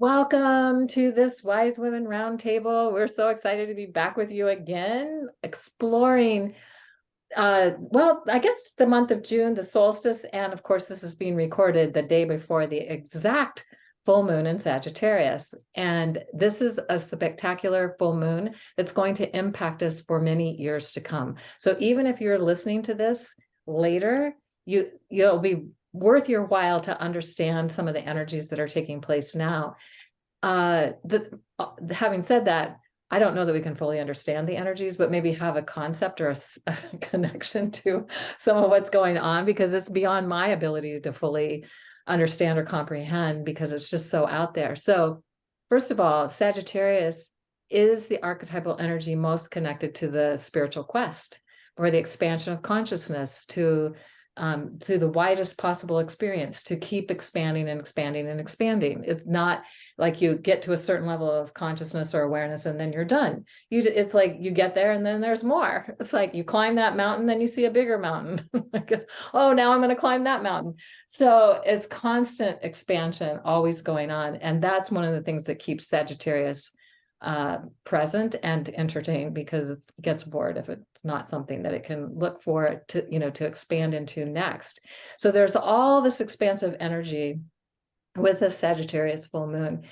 Welcome to this Wise Women Roundtable. We're so excited to be back with you again, exploring, I guess the month of June, the solstice, and of course, this is being recorded the day before the exact full moon in Sagittarius. And this is a spectacular full moon that's going to impact us for many years to come. So even if you're listening to this later, you'll be worth your while to understand some of the energies that are taking place now. Having said that, I don't know that we can fully understand the energies, but maybe have a concept or a connection to some of what's going on, because it's beyond my ability to fully understand or comprehend, because it's just so out there. So first of all, Sagittarius is the archetypal energy most connected to the spiritual quest, or the expansion of consciousness through the widest possible experience, to keep expanding and expanding and expanding. It's not like you get to a certain level of consciousness or awareness and then you're done. It's like you get there and then there's more. It's like you climb that mountain, then you see a bigger mountain. Like, oh, now I'm going to climb that mountain. So it's constant expansion always going on. And that's one of the things that keeps Sagittarius present and entertained, because it gets bored if it's not something that it can look for to expand into next. So there's all this expansive energy with a Sagittarius full moon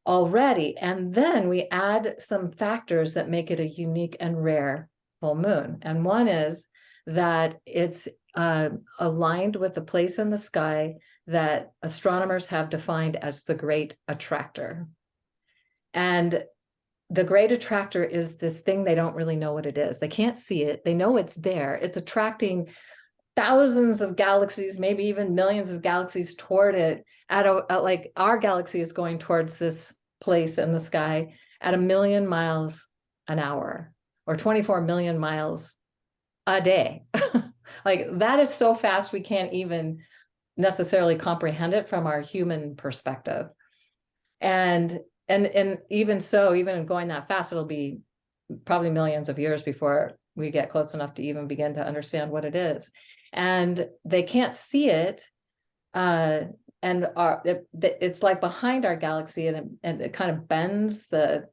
already. And then we add some factors that make it a unique and rare full moon. And one is that it's aligned with the place in the sky that astronomers have defined as the Great Attractor. And the Great Attractor is this thing they don't really know what it is. They can't see it. They know it's there. It's attracting thousands of galaxies, maybe even millions of galaxies toward it. Like our galaxy is going towards this place in the sky at 1,000,000 miles an hour, or 24 million miles a day. Like that is so fast we can't even necessarily comprehend it from our human perspective. And even so, even going that fast, it'll be probably millions of years before we get close enough to even begin to understand what it is. And they can't see it. It's like behind our galaxy, and it kind of bends the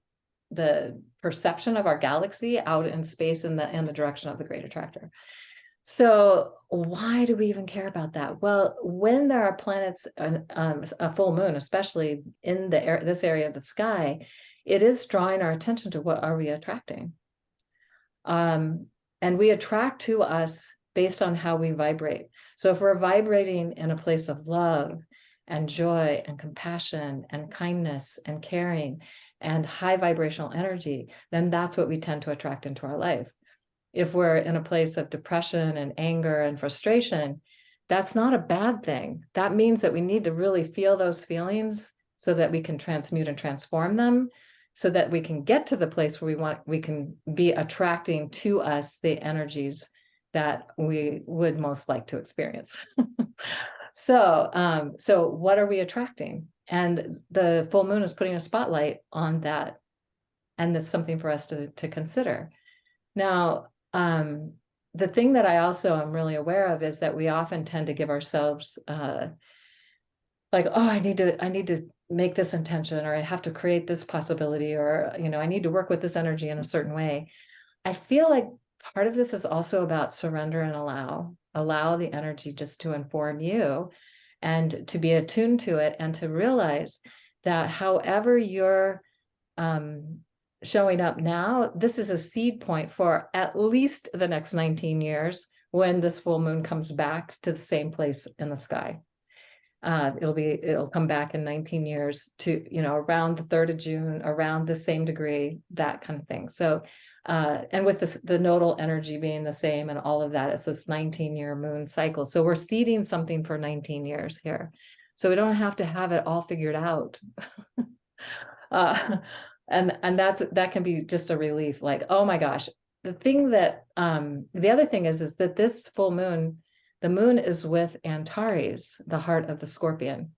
perception of our galaxy out in space in the direction of the Great Attractor. So why do we even care about that? Well, when there are planets, a full moon, especially in this area of the sky, it is drawing our attention to what are we attracting. And we attract to us based on how we vibrate. So if we're vibrating in a place of love and joy and compassion and kindness and caring and high vibrational energy, then that's what we tend to attract into our life. If we're in a place of depression and anger and frustration, that's not a bad thing. That means that we need to really feel those feelings so that we can transmute and transform them, so that we can get to the place where we can be attracting to us the energies that we would most like to experience. So what are we attracting? And the full moon is putting a spotlight on that. And that's something for us to consider. Now, the thing that I also am really aware of is that we often tend to give ourselves like, oh, I need to make this intention, or I have to create this possibility, or, I need to work with this energy in a certain way. I feel like part of this is also about surrender and allow the energy just to inform you, and to be attuned to it, and to realize that however you're showing up now, this is a seed point for at least the next 19 years when this full moon comes back to the same place in the sky. It'll come back in 19 years to, around the 3rd of June, around the same degree, that kind of thing. So, and with the nodal energy being the same and all of that, it's this 19-year moon cycle. So we're seeding something for 19 years here. So we don't have to have it all figured out. And that can be just a relief, like, oh my gosh. The thing that, the other thing is that this full moon, the moon is with Antares, the heart of the Scorpion.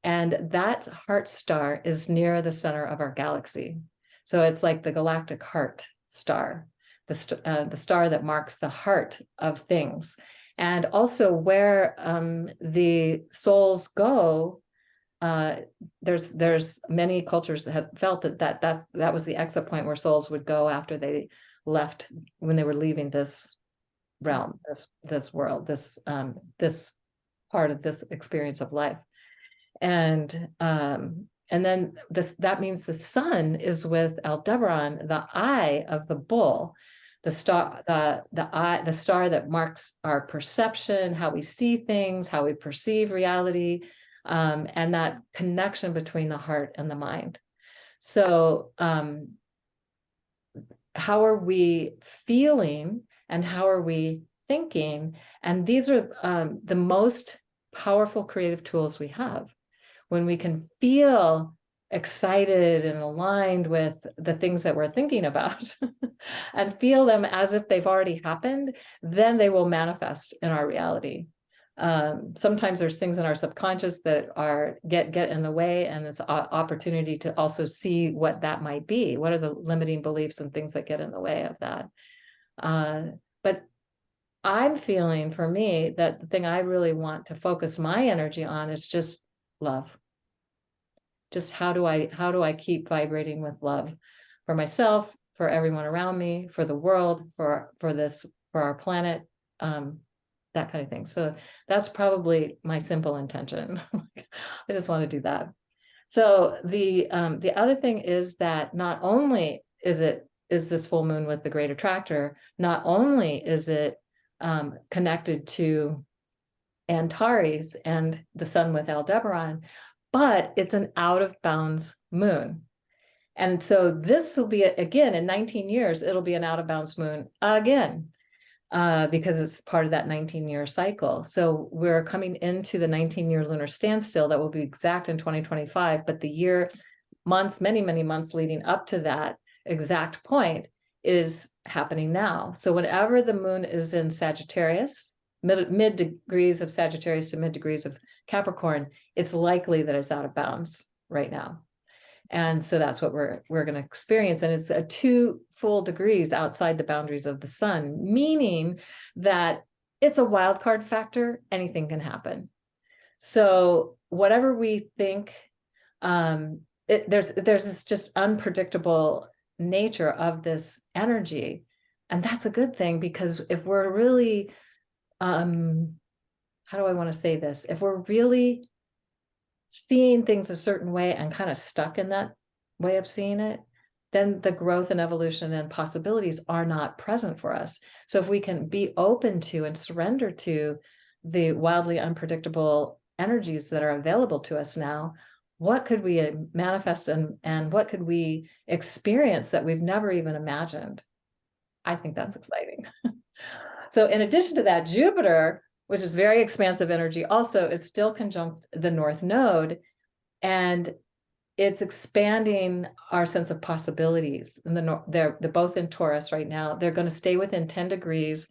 And that heart star is near the center of our galaxy. So it's like the galactic heart star, the star that marks the heart of things. And also where the souls go there's many cultures that have felt that was the exit point where souls would go after they left, when they were leaving this realm, this world, this part of this experience of life. And then that means the sun is with Aldebaran, the eye of the bull, the star, the star that marks our perception, how we see things, how we perceive reality, and that connection between the heart and the mind. So how are we feeling and how are we thinking? And these are the most powerful creative tools we have. When we can feel excited and aligned with the things that we're thinking about and feel them as if they've already happened, then they will manifest in our reality. Sometimes there's things in our subconscious that get in the way, and it's an opportunity to also see what that might be. What are the limiting beliefs and things that get in the way of that? But I'm feeling, for me, that the thing I really want to focus my energy on is just love. Just how do I keep vibrating with love for myself, for everyone around me, for the world, for our planet, that kind of thing. So that's probably my simple intention. I just want to do that. So the other thing is that not only is this full moon with the Great Attractor, not only is it connected to Antares and the sun with Aldebaran, but it's an out of bounds moon. And so this will be, again, in 19 years, it'll be an out of bounds moon again, because it's part of that 19-year cycle. So we're coming into the 19-year lunar standstill that will be exact in 2025, but the months, many months leading up to that exact point is happening now. So whenever the moon is in Sagittarius, mid degrees of Sagittarius to mid degrees of Capricorn, it's likely that it's out of bounds right now. And so that's what we're going to experience. And it's 2 full degrees outside the boundaries of the sun, meaning that it's a wild card factor. Anything can happen. So whatever we think, there's this just unpredictable nature of this energy. And that's a good thing, because if we're really, how do I want to say this? If we're really seeing things a certain way and kind of stuck in that way of seeing it, then the growth and evolution and possibilities are not present for us. So if we can be open to and surrender to the wildly unpredictable energies that are available to us now, what could we manifest and what could we experience that we've never even imagined? I think that's exciting. So in addition to that, Jupiter, which is very expansive energy, also is still conjunct the North Node, and it's expanding our sense of possibilities. And they're both in Taurus right now. They're going to stay within 10 degrees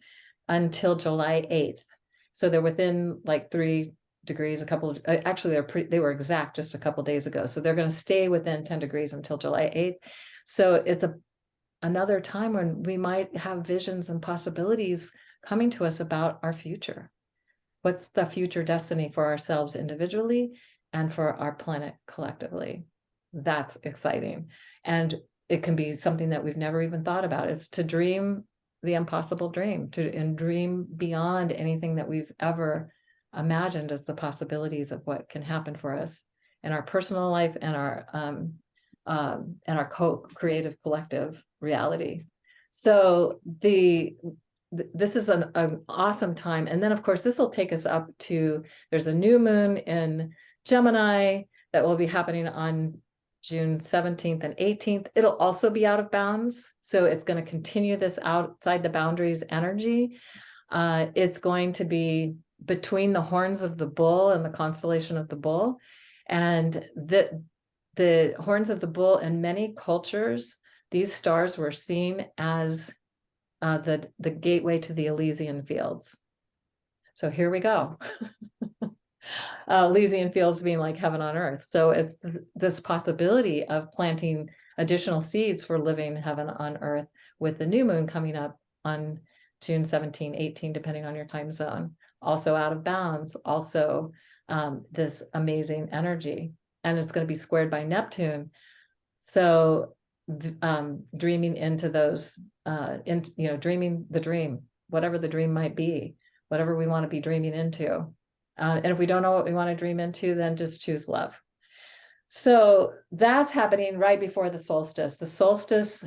until July 8th. So they're within like 3 degrees, actually they were exact just a couple of days ago. So they're going to stay within 10 degrees until July 8th. So it's another time when we might have visions and possibilities coming to us about our future. What's the future destiny for ourselves individually and for our planet collectively? That's exciting. And it can be something that we've never even thought about. It's to dream the impossible dream, and dream beyond anything that we've ever imagined as the possibilities of what can happen for us in our personal life and our co-creative collective reality. So this is an awesome time. And then of course, this will take us up to, there's a new moon in Gemini that will be happening on June 17th and 18th. It'll also be out of bounds. So it's going to continue this outside the boundaries energy. It's going to be between the horns of the bull and the constellation of the bull. And the horns of the bull, in many cultures, these stars were seen as the gateway to the Elysian fields. So here we go. Elysian fields being like heaven on earth. So it's this possibility of planting additional seeds for living heaven on earth, with the new moon coming up on June 17, 18, depending on your time zone. Also out of bounds, also this amazing energy, and it's going to be squared by Neptune. So dreaming into those, dreaming the dream, whatever the dream might be, whatever we want to be dreaming into. And if we don't know what we want to dream into, then just choose love. So that's happening right before the solstice. The solstice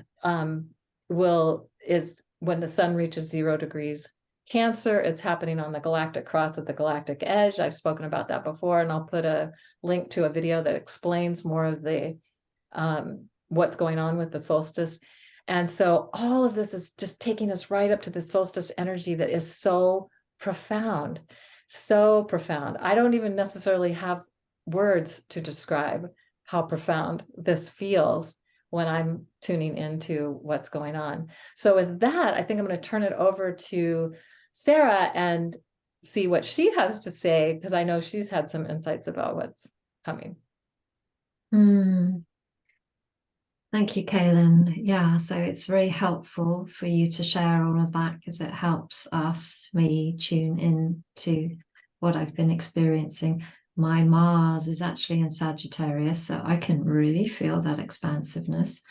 is when the sun reaches 0 degrees Cancer. It's happening on the galactic cross at the galactic edge. I've spoken about that before, and I'll put a link to a video that explains more of the what's going on with the solstice. And so all of this is just taking us right up to the solstice energy that is so profound, so profound. I don't even necessarily have words to describe how profound this feels when I'm tuning into what's going on. So with that, I think I'm going to turn it over to Sarah and see what she has to say, because I know she's had some insights about what's coming. Thank you, Kaylin. Yeah, so it's very helpful for you to share all of that, because it helps me tune in to what I've been experiencing. My Mars is actually in Sagittarius, so I can really feel that expansiveness,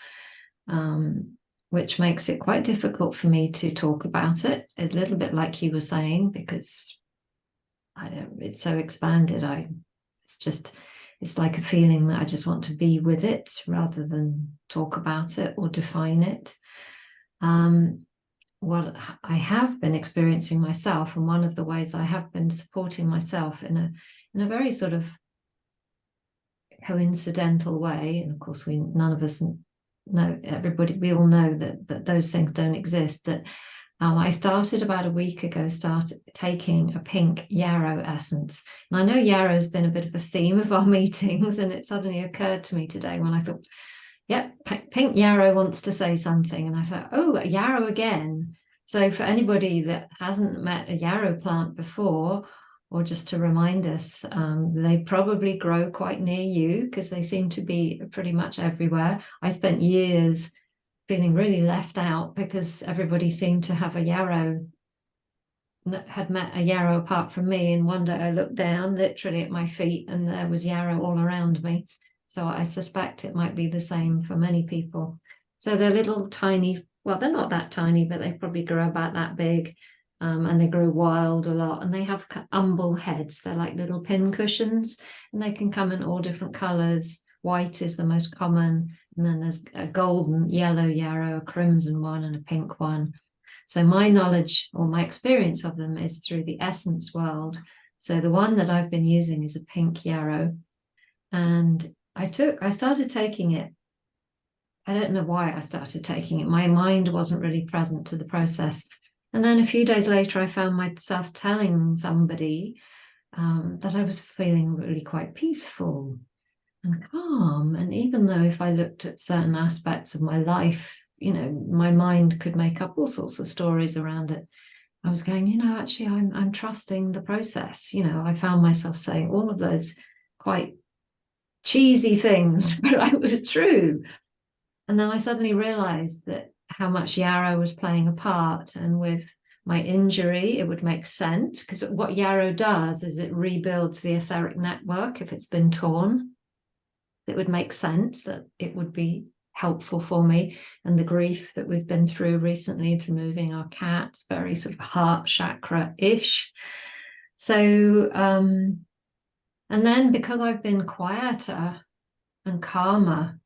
which makes it quite difficult for me to talk about it. A little bit like you were saying, because it's so expanded. It's like a feeling that I just want to be with it rather than talk about it or define it. What I have been experiencing myself, and one of the ways I have been supporting myself in a very sort of coincidental way, and of course none of us know, we all know that those things don't exist, that I started about a week ago, taking a pink yarrow essence. And I know yarrow has been a bit of a theme of our meetings, and it suddenly occurred to me today when I thought, yeah, pink yarrow wants to say something. And I thought, oh, yarrow again. So for anybody that hasn't met a yarrow plant before, or just to remind us, they probably grow quite near you, because they seem to be pretty much everywhere. I spent years feeling really left out because everybody seemed to have had met a yarrow apart from me. And one day I looked down literally at my feet and there was yarrow all around me. So I suspect it might be the same for many people. So they're little tiny, well, they're not that tiny, but they probably grow about that big. And they grow wild a lot, and they have umbel heads. They're like little pin cushions, and they can come in all different colors. White is the most common, and then there's a golden yellow yarrow, a crimson one, and a pink one. So my knowledge or my experience of them is through the essence world. So the one that I've been using is a pink yarrow, and I started taking it. I don't know why I started taking it. My mind wasn't really present to the process. And then a few days later, I found myself telling somebody that I was feeling really quite peaceful and calm. And even though if I looked at certain aspects of my life, my mind could make up all sorts of stories around it, I was going, actually, I'm trusting the process. I found myself saying all of those quite cheesy things, but I was true. And then I suddenly realized that how much yarrow was playing a part, and with my injury it would make sense, because what yarrow does is it rebuilds the etheric network if it's been torn. It would make sense that it would be helpful for me, and the grief that we've been through recently through moving our cats, very sort of heart chakra-ish. So and then because I've been quieter and calmer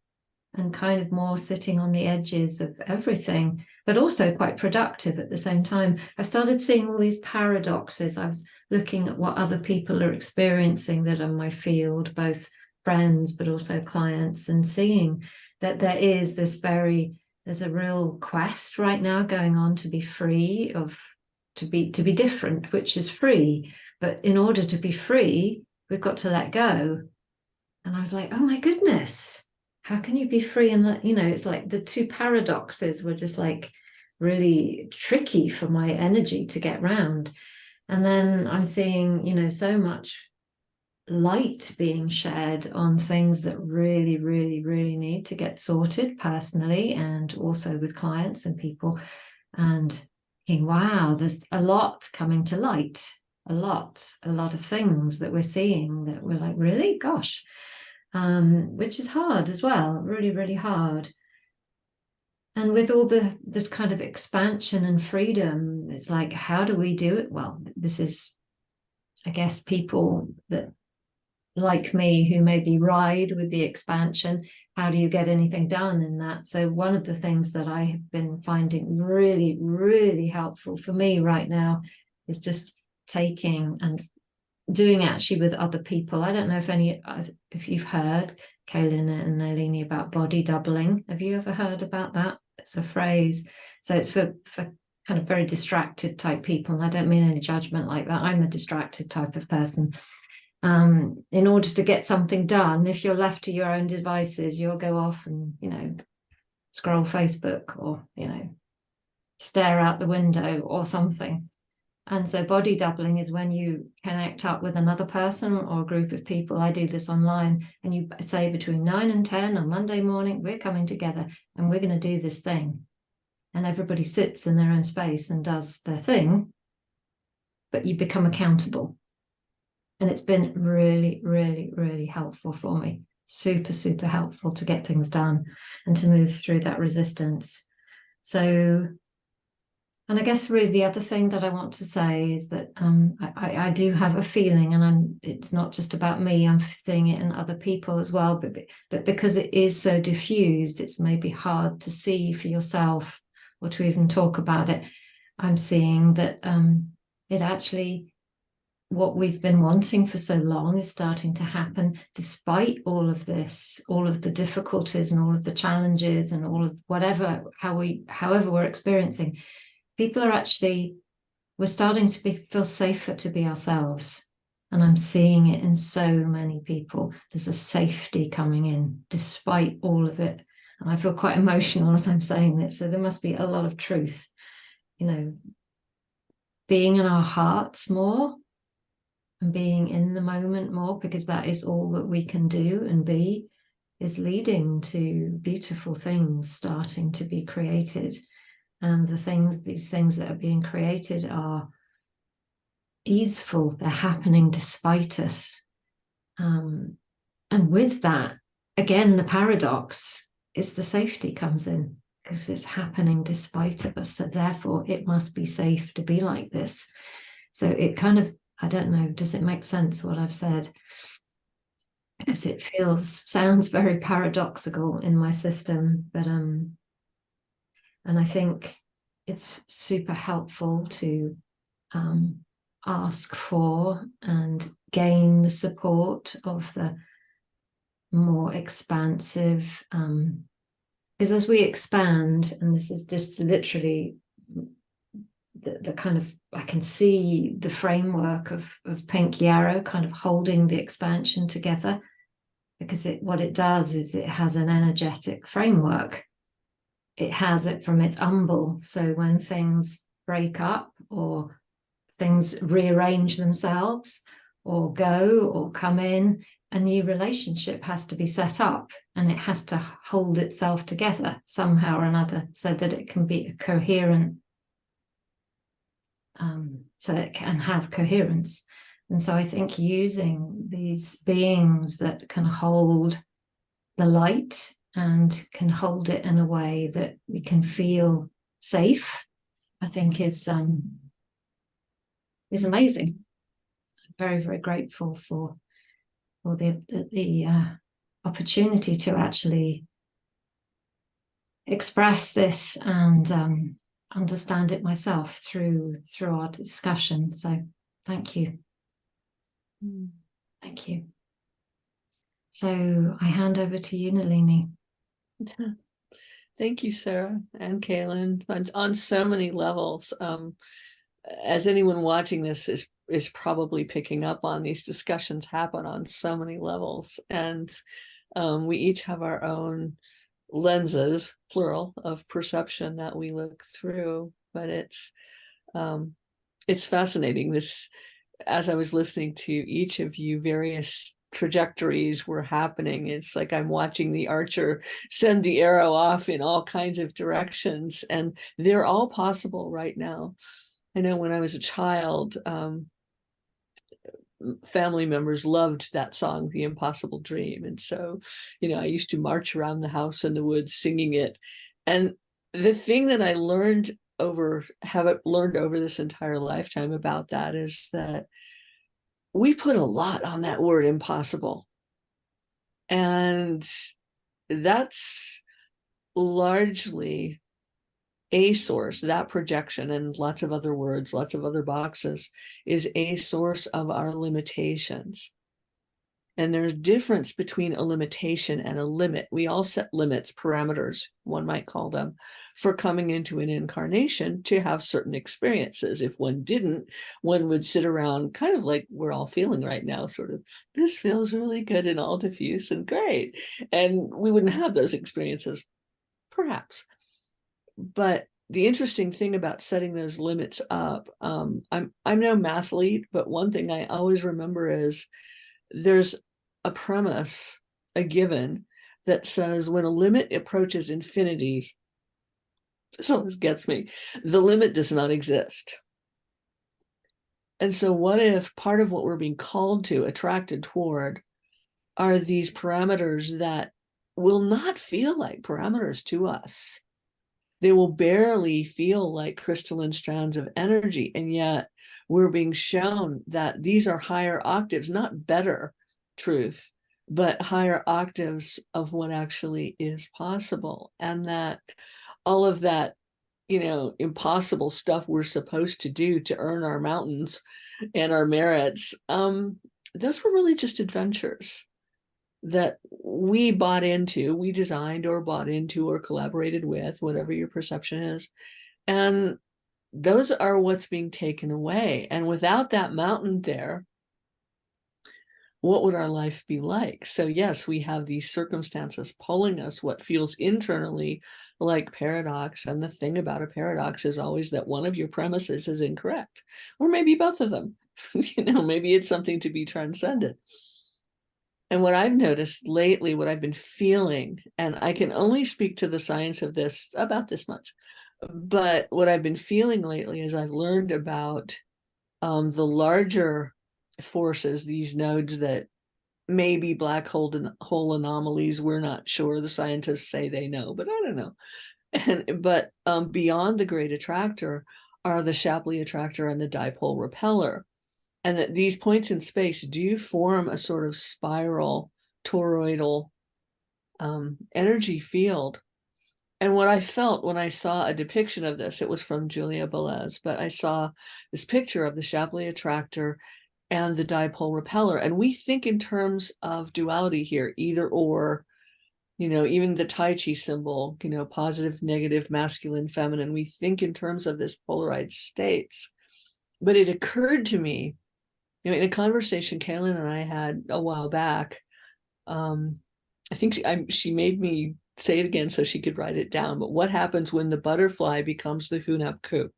and kind of more sitting on the edges of everything, but also quite productive at the same time, I started seeing all these paradoxes. I was looking at what other people are experiencing that are in my field, both friends, but also clients, and seeing that there's a real quest right now going on to be free to be different, which is free. But in order to be free, we've got to let go. And I was like, oh my goodness, how can you be free and let, it's like the two paradoxes were just like really tricky for my energy to get round. And then I'm seeing, so much light being shed on things that really, really, really need to get sorted personally, and also with clients and people, and thinking, wow, there's a lot coming to light. a lot of things that we're seeing that we're like, really, gosh, which is hard as well, really, really hard. And with all this kind of expansion and freedom, it's like, how do we do it? Well, this is, I guess, people that like me who maybe ride with the expansion. How do you get anything done in that? So one of the things that I have been finding really, really helpful for me right now is just taking and doing actually with other people. I don't know if you've heard, Kaylin and Nalini, about body doubling. Have you ever heard about that? It's a phrase. So it's for kind of very distracted type people. And I don't mean any judgment like that. I'm a distracted type of person. In order to get something done, if you're left to your own devices, you'll go off and, scroll Facebook or, stare out the window or something. And so body doubling is when you connect up with another person or a group of people. I do this online, and you say between 9 and 10 on Monday morning, we're coming together and we're going to do this thing. And everybody sits in their own space and does their thing, but you become accountable. And it's been really, really, really helpful for me. Super, super helpful to get things done and to move through that resistance. So, and I guess really the other thing that I want to say is that I do have a feeling, and it's not just about me, I'm seeing it in other people as well, but because it is so diffused, it's maybe hard to see for yourself or to even talk about it. I'm seeing that it actually, what we've been wanting for so long is starting to happen despite all of this, all of the difficulties and all of the challenges and all of whatever, however we're experiencing. People are actually, we're starting to feel safer to be ourselves. And I'm seeing it in so many people. There's a safety coming in despite all of it. And I feel quite emotional as I'm saying this. So there must be a lot of truth, being in our hearts more and being in the moment more, because that is all that we can do and be, is leading to beautiful things starting to be created. And these things that are being created are easeful. They're happening despite us. And with that, again, the paradox is the safety comes in, because it's happening despite of us. So therefore, it must be safe to be like this. So it kind of, I don't know, does it make sense what I've said? Because it sounds very paradoxical in my system, but and I think it's super helpful to ask for and gain the support of the more expansive, because as we expand, and this is just literally the kind of, I can see the framework of pink yarrow kind of holding the expansion together, because what it does is it has an energetic framework. It has it from its umbel. So when things break up or things rearrange themselves or go or come in, a new relationship has to be set up, and it has to hold itself together somehow or another so that it can be a coherent, so it can have coherence. And so I think using these beings that can hold the light and can hold it in a way that we can feel safe, I think is amazing. I'm very, very grateful for the opportunity to actually express this and understand it myself through our discussion. So thank you. Thank you. So I hand over to you, Nalini. Thank you, Sarah and Kaylin, on so many levels. As anyone watching this is probably picking up on, these discussions happen on so many levels, and we each have our own lenses, plural, of perception that we look through. But it's fascinating. This, as I was listening to each of you, various trajectories were happening. It's like I'm watching the archer send the arrow off in all kinds of directions, and they're all possible right now. I know when I was a child, family members loved that song, The Impossible Dream. And so, I used to march around the house in the woods singing it. And the thing that I have learned over this entire lifetime about that is that we put a lot on that word impossible. And that's largely a source, that projection, and lots of other words, lots of other boxes, is a source of our limitations. And there's difference between a limitation and a limit. We all set limits, parameters, one might call them, for coming into an incarnation to have certain experiences. If one didn't, one would sit around kind of like we're all feeling right now, sort of, this feels really good and all diffuse and great. And we wouldn't have those experiences, perhaps. But the interesting thing about setting those limits up, I'm no mathlete, but one thing I always remember is there's a premise, a given, that says when a limit approaches infinity, this always gets me, the limit does not exist. And so what if part of what we're being called to, attracted toward, are these parameters that will not feel like parameters to us? They will barely feel like crystalline strands of energy. And yet we're being shown that these are higher octaves, not better truth, but higher octaves of what actually is possible. And that all of that, impossible stuff we're supposed to do to earn our mountains and our merits, those were really just adventures that we bought into, we designed or bought into or collaborated with, whatever your perception is. And those are what's being taken away. And without that mountain there, what would our life be like? So yes, we have these circumstances pulling us, what feels internally like paradox. And the thing about a paradox is always that one of your premises is incorrect, or maybe both of them. Maybe it's something to be transcended. And what I've noticed lately, what I've been feeling, and I can only speak to the science of this about this much, but what I've been feeling lately is I've learned about the larger forces, these nodes that may be black hole anomalies. We're not sure. The scientists say they know, but I don't know. But beyond the Great Attractor are the Shapley Attractor and the Dipole Repeller. And that these points in space do form a sort of spiral toroidal energy field. And what I felt when I saw a depiction of this, it was from Julia Velez, but I saw this picture of the Shapley Attractor and the Dipole Repeller. And we think in terms of duality here, either or, even the Tai Chi symbol, positive, negative, masculine, feminine. We think in terms of this polarized states. But it occurred to me, in a conversation Kaylin and I had a while back, I think she made me say it again so she could write it down. But what happens when the butterfly becomes the Hunab Ku?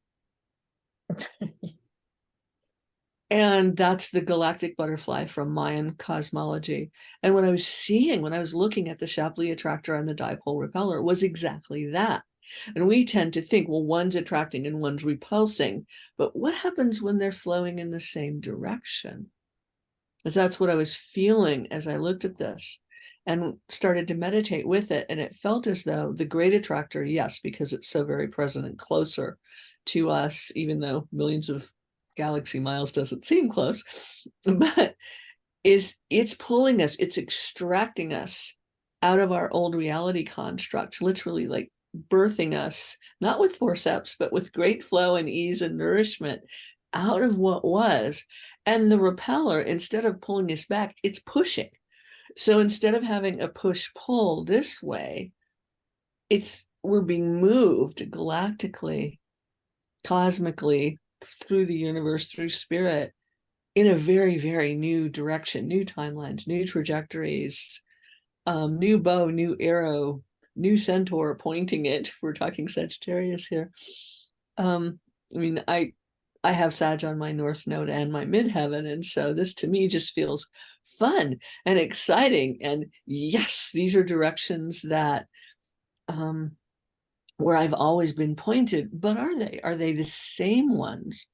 And that's the galactic butterfly from Mayan cosmology. And what I was seeing when I was looking at the Shapley Attractor and the Dipole Repeller was exactly that. And we tend to think, well, one's attracting and one's repulsing. But what happens when they're flowing in the same direction? Because that's what I was feeling as I looked at this and started to meditate with it. And it felt as though the Great Attractor, yes, because it's so very present and closer to us, even though millions of galaxy miles doesn't seem close, but it's pulling us, it's extracting us out of our old reality construct, literally like birthing us, not with forceps, but with great flow and ease and nourishment out of what was. And the repeller, instead of pulling us back, it's pushing. So instead of having a push-pull this way, we're being moved galactically, cosmically, through the universe, through spirit, in a very, very new direction, new timelines, new trajectories, new bow, new arrow, new centaur pointing it. We're talking Sagittarius here. I have Sag on my North Node and my midheaven, and so this to me just feels fun and exciting. And yes, these are directions that where I've always been pointed, but are they the same ones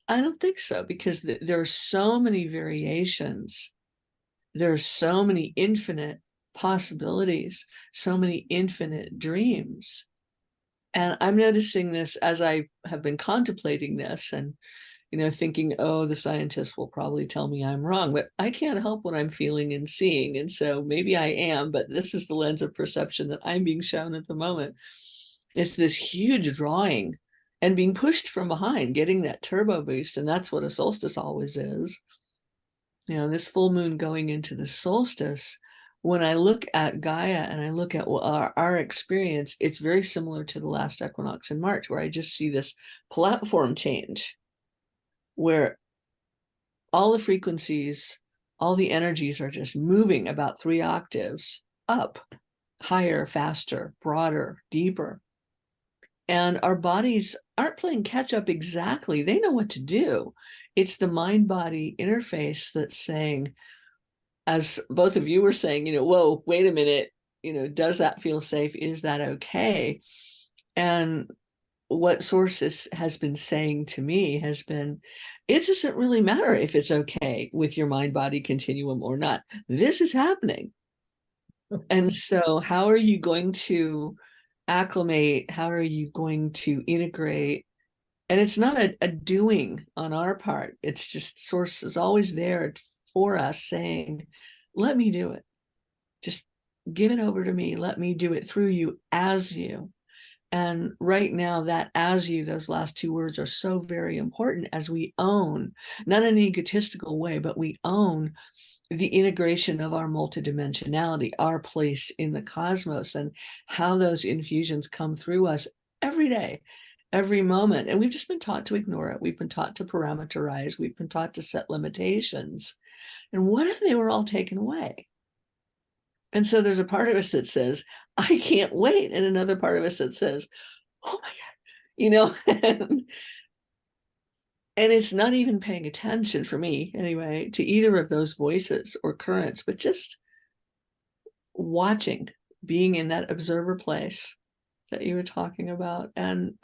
I don't think so, because there are so many variations. There are so many infinite possibilities, so many infinite dreams. And I'm noticing this as I have been contemplating this and, thinking, oh, the scientists will probably tell me I'm wrong, but I can't help what I'm feeling and seeing. And so maybe I am, but this is the lens of perception that I'm being shown at the moment. It's this huge drawing and being pushed from behind, getting that turbo boost. And that's what a solstice always is. This full moon going into the solstice, when I look at Gaia and I look at our experience, it's very similar to the last equinox in March, where I just see this platform change, where all the frequencies, all the energies are just moving about 3 octaves up, higher, faster, broader, deeper. And our bodies aren't playing catch up exactly. They know what to do. It's the mind-body interface that's saying, as both of you were saying, whoa, wait a minute, does that feel safe? Is that okay? And what Source has been saying to me has been, it doesn't really matter if it's okay with your mind-body continuum or not. This is happening. And so how are you going to acclimate? How are you going to integrate? And it's not a doing on our part. It's just Source is always there for us saying, let me do it. Just give it over to me. Let me do it through you, as you. And right now, that as you, those last 2 words are so very important, as we own, not in an egotistical way, but we own the integration of our multidimensionality, our place in the cosmos, and how those infusions come through us every day, every moment. And we've just been taught to ignore it. We've been taught to parameterize. We've been taught to set limitations. And what if they were all taken away? And so there's a part of us that says, I can't wait. And another part of us that says, oh my God, and it's not even paying attention, for me anyway, to either of those voices or currents, but just watching, being in that observer place that you were talking about, and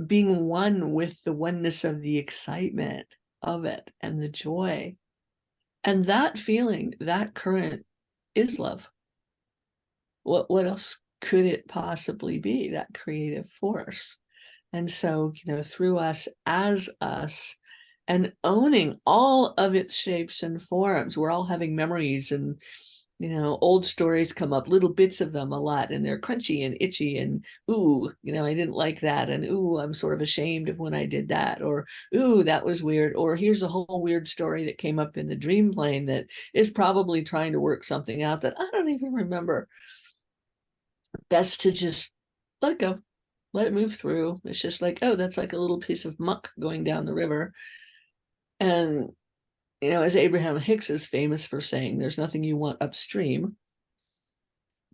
being one with the oneness of the excitement of it and the joy. And that feeling, that current, is love. What else could it possibly be? That creative force. And so, through us, as us, and owning all of its shapes and forms. We're all having memories, and old stories come up, little bits of them a lot, and they're crunchy and itchy, and ooh, I didn't like that, and ooh, I'm sort of ashamed of when I did that, or ooh, that was weird, or here's a whole weird story that came up in the dream plane that is probably trying to work something out that I don't even remember. Best to just let it go, let it move through. It's just like, oh, that's like a little piece of muck going down the river. And as Abraham Hicks is famous for saying, there's nothing you want upstream.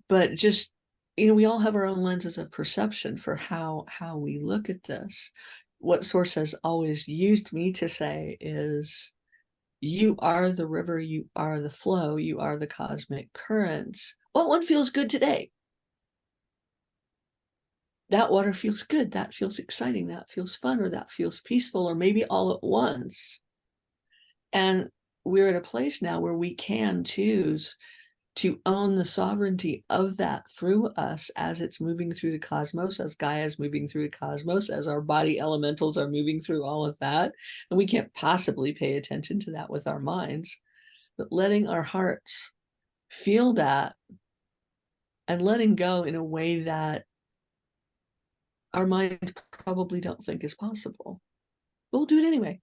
But just, we all have our own lenses of perception for how we look at this. What Source has always used me to say is, you are the river, you are the flow, you are the cosmic currents. What one feels good today? That water feels good, that feels exciting, that feels fun, or that feels peaceful, or maybe all at once. And we're at a place now where we can choose to own the sovereignty of that through us, as it's moving through the cosmos, as Gaia is moving through the cosmos, as our body elementals are moving through all of that. And we can't possibly pay attention to that with our minds, but letting our hearts feel that and letting go in a way that our minds probably don't think is possible. But we'll do it anyway,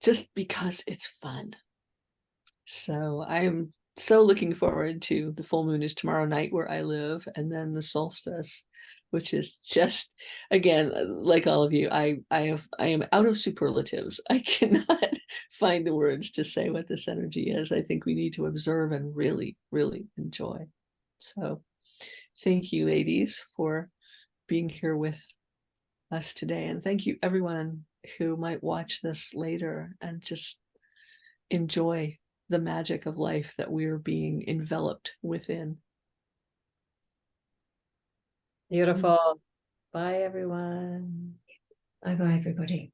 just because it's fun. So I'm so looking forward to the full moon is tomorrow night where I live, and then the solstice, which is just, again, like all of you, I am out of superlatives. I cannot find the words to say what this energy is. I think we need to observe and really, really enjoy. So thank you, ladies, for being here with us today. And thank you, everyone who might watch this later and just enjoy the magic of life that we're being enveloped within. Beautiful. Bye, everyone. Bye bye, everybody.